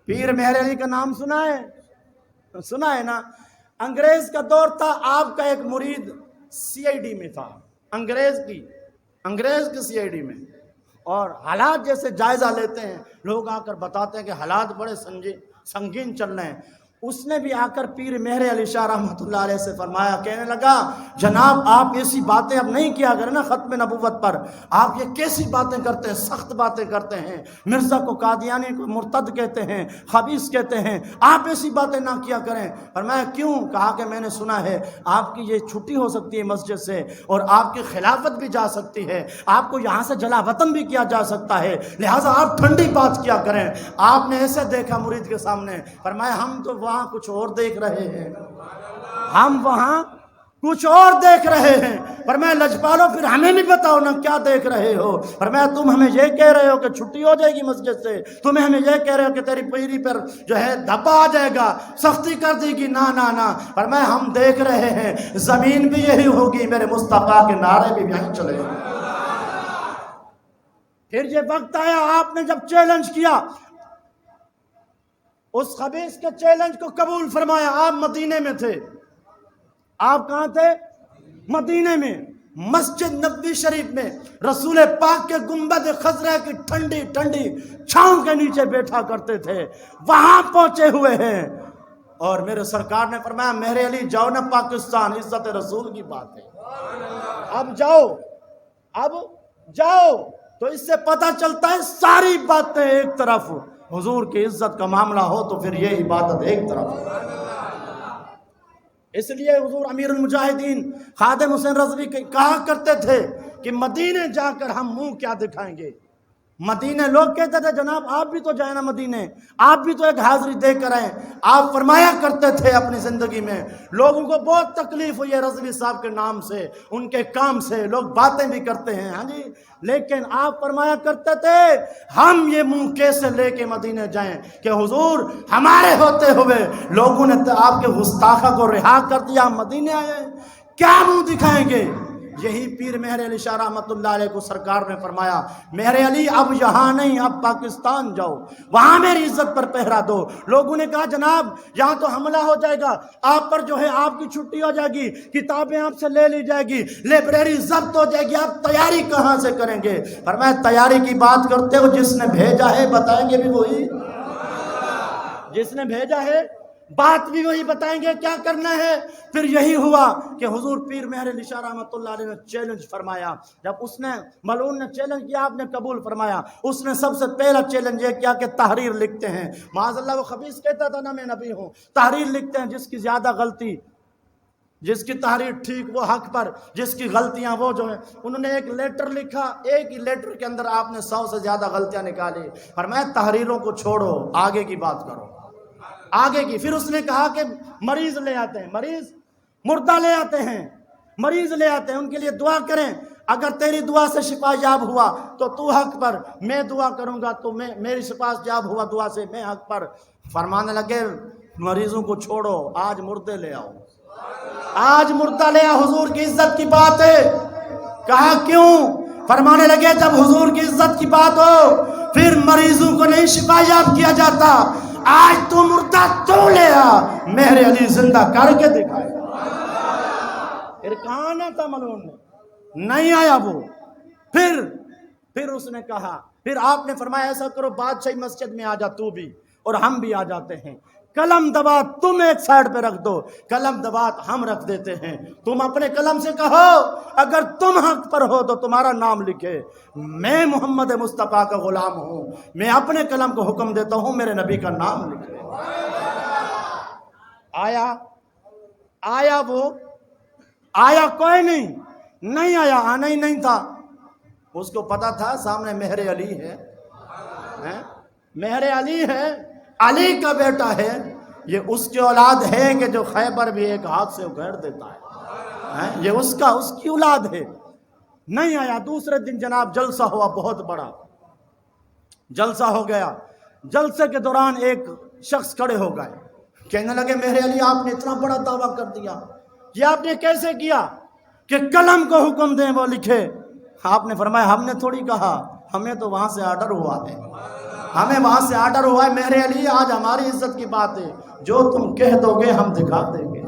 پیر مہر علی کا نام سنا ہے نا؟ انگریز کا دور تھا، آپ کا ایک مرید سی آئی ڈی میں تھا، انگریز کی سی آئی ڈی میں، اور حالات جیسے جائزہ لیتے ہیں لوگ آ کر بتاتے ہیں کہ حالات بڑے سنگین چل رہے ہیں۔ اس نے بھی آ کر پیر مہر علی شاہ رحمۃ اللہ علیہ سے فرمایا، کہنے لگا جناب آپ ایسی باتیں اب نہیں کیا کریں نا ختم نبوت پر، آپ یہ کیسی باتیں کرتے ہیں، سخت باتیں کرتے ہیں، مرزا کو قادیانی کو مرتد کہتے ہیں، خبیث کہتے ہیں، آپ ایسی باتیں نہ کیا کریں۔ فرمایا کیوں؟ کہا کہ میں نے سنا ہے آپ کی یہ چھٹی ہو سکتی ہے مسجد سے، اور آپ کی خلافت بھی جا سکتی ہے، آپ کو یہاں سے جلا وطن بھی کیا جا سکتا ہے، لہٰذا آپ ٹھنڈی بات کیا کریں۔ آپ نے ایسے دیکھا مرید کے سامنے، فرمایا ہم تو وہاں کچھ اور دیکھ رہے ہیں، ہم وہاں کچھ اور دیکھ رہے ہیں۔ فرمایا لجپالو پھر ہمیں بھی بتاؤ نا کیا دیکھ رہے ہو۔ فرمایا تم ہمیں یہ کہہ رہے ہو کہ چھٹی ہو جائے گی مسجد سے، تم ہمیں یہ کہہ رہے ہو کہ تیری پیری پر جو ہے دھبا آ جائے گا، سختی کر دی گی، نہ۔ فرمایا ہم دیکھ رہے ہیں زمین بھی یہی ہوگی، میرے مصطفیٰ کے نعرے بھی یہیں چلے گا۔ پھر یہ وقت آیا آپ نے جب چیلنج کیا، اس خبیث کے چیلنج کو قبول فرمایا۔ آپ مدینے میں تھے، آپ کہاں تھے؟ مدینے میں، مسجد نبوی شریف میں رسول پاک کے گنبد خضرا کی ٹھنڈی چھاؤں کے نیچے بیٹھا کرتے تھے، وہاں پہنچے ہوئے ہیں۔ اور میرے سرکار نے فرمایا مہر علی جاؤ نا پاکستان، عزت رسول کی بات ہے، اب جاؤ۔ تو اس سے پتہ چلتا ہے ساری باتیں ایک طرف، حضور کی عزت کا معاملہ ہو تو پھر یہ عبادت ایک طرف۔ اس لیے حضور امیر المجاہدین خادم حسین رضوی کہا کرتے تھے کہ مدینے جا کر ہم منہ کیا دکھائیں گے۔ مدینے لوگ کہتے تھے جناب آپ بھی تو جائیں نا مدینے، آپ بھی تو ایک حاضری دے کر آئیں۔ آپ فرمایا کرتے تھے اپنی زندگی میں لوگوں کو بہت تکلیف ہوئی ہے رضوی صاحب کے نام سے، ان کے کام سے، لوگ باتیں بھی کرتے ہیں، ہاں جی، لیکن آپ فرمایا کرتے تھے ہم یہ منہ کیسے لے کے مدینے جائیں کہ حضور ہمارے ہوتے ہوئے لوگوں نے آپ کے گستاخہ کو رہا کر دیا، ہم مدینے آئے، کیا منہ دکھائیں گے۔ یہی پیر مہر علی شاہ رحمۃ اللہ علیہ کو سرکار نے فرمایا مہر علی اب یہاں نہیں، اب پاکستان جاؤ، وہاں میری عزت پر پہرا دو۔ لوگوں نے کہا جناب یہاں تو حملہ ہو جائے گا، آپ پر جو ہے آپ کی چھٹی ہو جائے گی، کتابیں آپ سے لے لی جائے گی، لائبریری ضبط ہو جائے گی، آپ تیاری کہاں سے کریں گے؟ فرمایا تیاری کی بات کرتے ہو، جس نے بھیجا ہے بتائیں گے بھی وہی، جس نے بھیجا ہے بات بھی وہی بتائیں گے کیا کرنا ہے۔ پھر یہی ہوا کہ حضور پیر مہر علی شاہ رحمۃ اللہ علیہ نے چیلنج فرمایا، جب اس نے ملعون نے چیلنج کیا آپ نے قبول فرمایا۔ اس نے سب سے پہلا چیلنج یہ کیا کہ تحریر لکھتے ہیں، معاذ اللہ وہ خبیث کہتا تھا نا میں نبی ہوں، تحریر لکھتے ہیں، جس کی زیادہ غلطی، جس کی تحریر ٹھیک وہ حق پر، جس کی غلطیاں وہ جو ہے۔ انہوں نے ایک لیٹر لکھا، ایک ہی لیٹر کے اندر آپ نے 100 سے زیادہ غلطیاں نکالی۔ فرمایا تحریروں کو چھوڑو، آگے کی بات کرو، آگے کی۔ پھر اس نے کہا کہ مریض لے آتے ہیں، مریض مردہ لے آتے ہیں، مریض لے آتے ہیں، ان کے لیے دعا کریں، اگر تیری دعا سے شفا یاب ہوا تو تو حق پر، میں دعا کروں گا تو میری شفا یاب ہوا دعا سے میں حق پر۔ فرمانے لگے مریضوں کو چھوڑو، آج مردے لے آؤ، آج مردہ لے آؤ، حضور کی عزت کی بات ہے۔ کہا کیوں؟ فرمانے لگے جب حضور کی عزت کی بات ہو پھر مریضوں کو نہیں شفا یاب کیا جاتا، آج تو مردہ تو لے آ، مہر علی زندہ کر کے دکھائے۔ پھر کہاں آنا تھا ملعون نے، نہیں آیا وہ۔ پھر اس نے کہا، پھر آپ نے فرمایا ایسا کرو بادشاہی مسجد میں آ جا تو بھی، اور ہم بھی آ جاتے ہیں، قلم دوات تم ایک سائڈ پہ رکھ دو، قلم دوات ہم رکھ دیتے ہیں، تم اپنے قلم سے کہو اگر تم حق پر ہو تو تمہارا نام لکھے، میں محمد مصطفیٰ کا غلام ہوں، میں اپنے قلم کو حکم دیتا ہوں میرے نبی کا نام لکھے۔ آیا وہ، آیا کوئی نہیں آیا، آنا ہی نہیں تھا۔ اس کو پتا تھا سامنے مہر علی ہے، مہر علی ہے، علی کا بیٹا ہے، یہ اس کی اولاد ہے کہ جو خیبر بھی ایک ہاتھ سے اگھیڑ دیتا ہے، یہ اس کی اولاد ہے۔ نہیں آیا۔ دوسرے دن جناب جلسہ ہوا، بہت بڑا جلسہ ہو گیا۔ جلسے کے دوران ایک شخص کھڑے ہو گئے، کہنے لگے مہر علی آپ نے اتنا بڑا دعویٰ کر دیا، یہ آپ نے کیسے کیا کہ قلم کو حکم دیں وہ لکھے؟ آپ نے فرمایا ہم نے تھوڑی کہا، ہمیں تو وہاں سے آرڈر ہوا ہے، ہمیں وہاں سے آرڈر ہوا ہے، مہر علی آج ہماری عزت کی بات ہے، جو تم کہہ دو گے ہم دکھا دیں گے۔